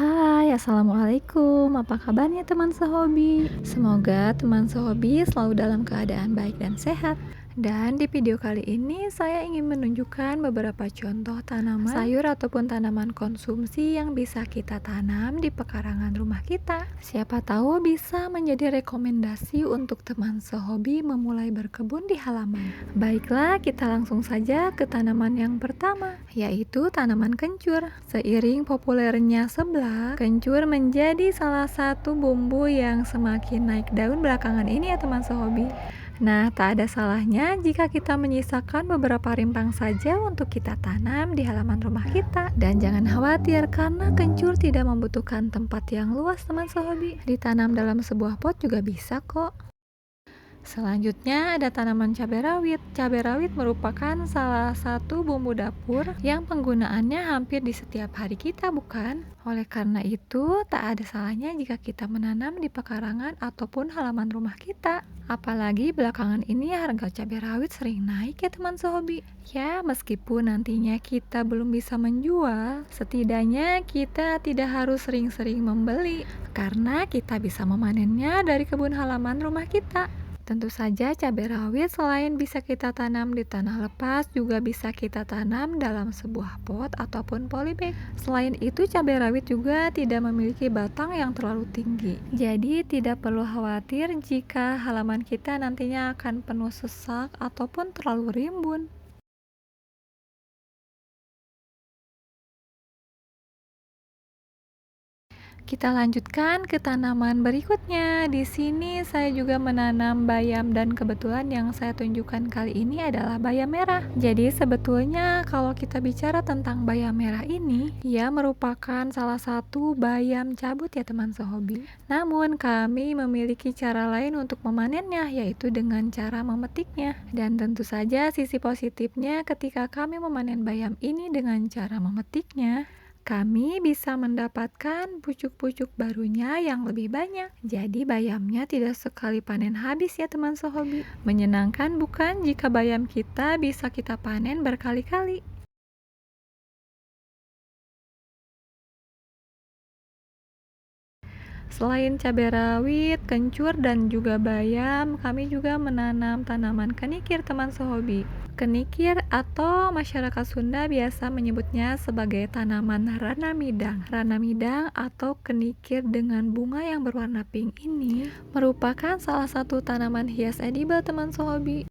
Hai, assalamualaikum. Apa kabarnya teman sehobi? Semoga teman sehobi selalu dalam keadaan baik dan sehat. Dan di video kali ini saya ingin menunjukkan beberapa contoh tanaman sayur ataupun tanaman konsumsi yang bisa kita tanam di pekarangan rumah kita. Siapa tahu bisa menjadi rekomendasi untuk teman sehobi memulai berkebun di halaman. Baiklah, kita langsung saja ke tanaman yang pertama, yaitu tanaman kencur. Seiring populernya seblak, kencur menjadi salah satu bumbu yang semakin naik daun belakangan ini ya teman sehobi. Nah, tak ada salahnya jika kita menyisakan beberapa rimpang saja untuk kita tanam di halaman rumah kita. Dan jangan khawatir karena kencur tidak membutuhkan tempat yang luas teman sehobi. Ditanam dalam sebuah pot juga bisa kok. Selanjutnya ada tanaman cabai rawit. Cabai rawit merupakan salah satu bumbu dapur yang penggunaannya hampir di setiap hari kita, bukan? Oleh karena itu, tak ada salahnya jika kita menanam di pekarangan ataupun halaman rumah kita. Apalagi belakangan ini harga cabai rawit sering naik ya teman sehobi. Ya, meskipun nantinya kita belum bisa menjual, setidaknya kita tidak harus sering-sering membeli karena kita bisa memanennya dari kebun halaman rumah kita. Tentu saja cabai rawit selain bisa kita tanam di tanah lepas, juga bisa kita tanam dalam sebuah pot ataupun polybag. Selain itu, cabai rawit juga tidak memiliki batang yang terlalu tinggi. Jadi tidak perlu khawatir jika halaman kita nantinya akan penuh sesak ataupun terlalu rimbun. Kita lanjutkan ke tanaman berikutnya. Di sini saya juga menanam bayam dan kebetulan yang saya tunjukkan kali ini adalah bayam merah. Jadi sebetulnya kalau kita bicara tentang bayam merah ini, ia merupakan salah satu bayam cabut ya teman sehobi. Namun kami memiliki cara lain untuk memanennya, yaitu dengan cara memetiknya. Dan tentu saja sisi positifnya ketika kami memanen bayam ini dengan cara memetiknya, kami bisa mendapatkan pucuk-pucuk barunya yang lebih banyak. Jadi bayamnya tidak sekali panen habis ya teman sehobi. Menyenangkan bukan jika bayam kita bisa kita panen berkali-kali. Selain cabai rawit, kencur, dan juga bayam, kami juga menanam tanaman kenikir teman sehobi. Kenikir atau masyarakat Sunda biasa menyebutnya sebagai tanaman ranamidang. Ranamidang atau kenikir dengan bunga yang berwarna pink ini merupakan salah satu tanaman hias edible teman sehobi.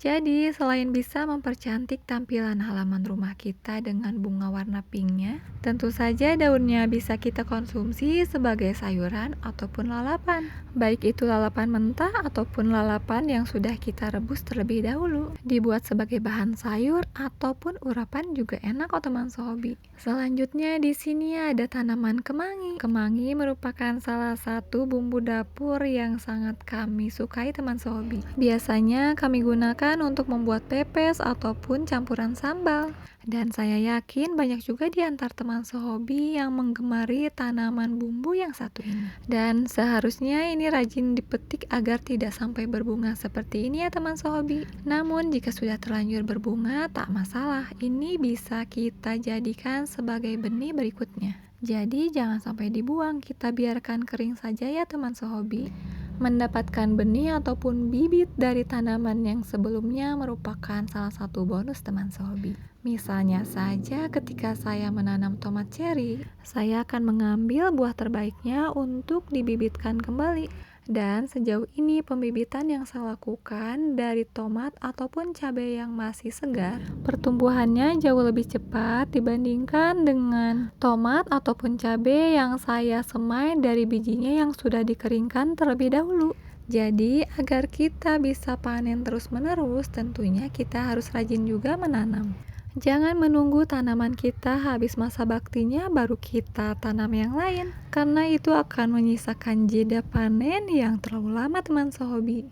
Jadi, selain bisa mempercantik tampilan halaman rumah kita dengan bunga warna pinknya, tentu saja daunnya bisa kita konsumsi sebagai sayuran ataupun lalapan. Baik itu lalapan mentah ataupun lalapan yang sudah kita rebus terlebih dahulu. Dibuat sebagai bahan sayur ataupun urapan juga enak kok teman sehobi. Selanjutnya di sini ada tanaman kemangi. Kemangi merupakan salah satu bumbu dapur yang sangat kami sukai teman sehobi. Biasanya kami gunakan untuk membuat pepes ataupun campuran sambal. Dan saya yakin banyak juga di antar teman sehobi yang menggemari tanaman bumbu yang satu ini. Dan seharusnya ini rajin dipetik agar tidak sampai berbunga seperti ini ya teman sehobi. Namun jika sudah terlanjur berbunga tak masalah, ini bisa kita jadikan sebagai benih berikutnya. Jadi jangan sampai dibuang, kita biarkan kering saja ya teman sehobi. Mendapatkan benih ataupun bibit dari tanaman yang sebelumnya merupakan salah satu bonus teman sehobi. Misalnya saja ketika saya menanam tomat cherry, saya akan mengambil buah terbaiknya untuk dibibitkan kembali. Dan sejauh ini pembibitan yang saya lakukan dari tomat ataupun cabai yang masih segar, pertumbuhannya jauh lebih cepat dibandingkan dengan tomat ataupun cabai yang saya semai dari bijinya yang sudah dikeringkan terlebih dahulu. Jadi agar kita bisa panen terus-menerus, tentunya kita harus rajin juga menanam. Jangan menunggu tanaman kita habis masa baktinya baru kita tanam yang lain, karena itu akan menyisakan jeda panen yang terlalu lama teman sehobi.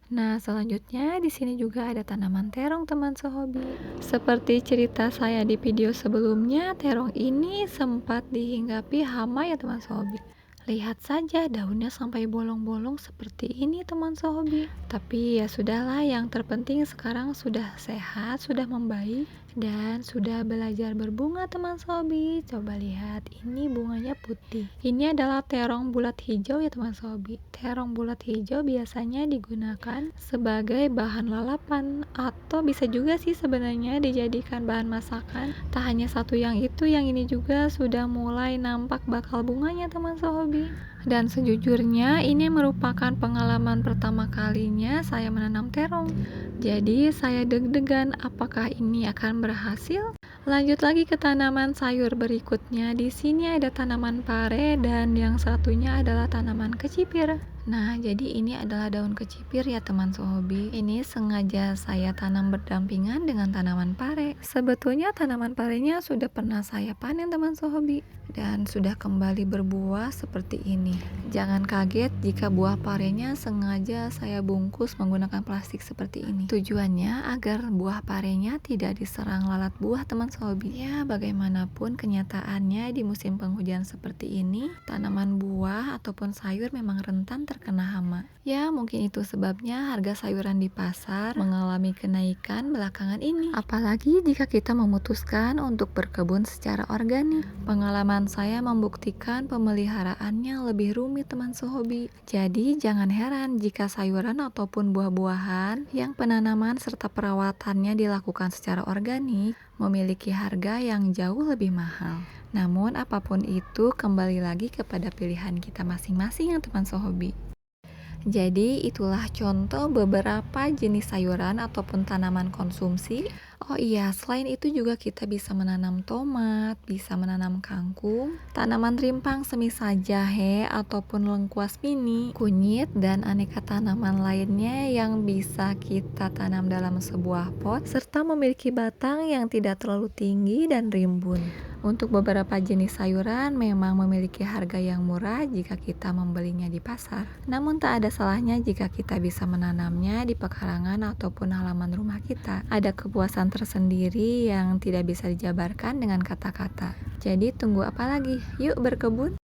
Nah, selanjutnya di sini juga ada tanaman terong teman sehobi. Seperti cerita saya di video sebelumnya, terong ini sempat dihinggapi hama ya teman sehobi. Lihat saja daunnya sampai bolong-bolong seperti ini teman sehobi. Tapi ya sudahlah, yang terpenting sekarang sudah sehat, sudah membaik, dan sudah belajar berbunga teman sehobi. Coba lihat, ini bunganya putih. Ini adalah terong bulat hijau ya teman sehobi. Terong bulat hijau biasanya digunakan sebagai bahan lalapan, atau bisa juga sih sebenarnya dijadikan bahan masakan. Tak hanya satu yang itu, yang ini juga sudah mulai nampak bakal bunganya teman sehobi. Dan sejujurnya ini merupakan pengalaman pertama kalinya saya menanam terong. Jadi saya deg-degan apakah ini akan berhasil. Lanjut lagi ke tanaman sayur berikutnya. Di sini ada tanaman pare dan yang satunya adalah tanaman kecipir. Nah, jadi ini adalah daun kecipir ya teman sehobi. Ini sengaja saya tanam berdampingan dengan tanaman pare. Sebetulnya tanaman parenya sudah pernah saya panen teman sehobi dan sudah kembali berbuah seperti ini. Jangan kaget jika buah parenya sengaja saya bungkus menggunakan plastik seperti ini. Tujuannya agar buah parenya tidak diserang lalat buah teman sehobi. Ya, bagaimanapun kenyataannya di musim penghujan seperti ini, tanaman buah ataupun sayur memang rentan terkena hama. Ya, mungkin itu sebabnya harga sayuran di pasar mengalami kenaikan belakangan ini. Apalagi jika kita memutuskan untuk berkebun secara organik. Pengalaman saya membuktikan pemeliharaannya lebih rumit teman sehobi. Jadi jangan heran jika sayuran ataupun buah-buahan yang penanaman serta perawatannya dilakukan secara organik memiliki harga yang jauh lebih mahal. Namun apapun itu kembali lagi kepada pilihan kita masing-masing ya teman sehobi. Jadi itulah contoh beberapa jenis sayuran ataupun tanaman konsumsi. Oh iya, selain itu juga kita bisa menanam tomat, bisa menanam kangkung, tanaman rimpang semisal jahe ataupun lengkuas mini, kunyit, dan aneka tanaman lainnya yang bisa kita tanam dalam sebuah pot, serta memiliki batang yang tidak terlalu tinggi dan rimbun. Untuk beberapa jenis sayuran memang memiliki harga yang murah jika kita membelinya di pasar. Namun tak ada salahnya jika kita bisa menanamnya di pekarangan ataupun halaman rumah kita. Ada kepuasan tersendiri yang tidak bisa dijabarkan dengan kata-kata. Jadi tunggu apa lagi? Yuk berkebun!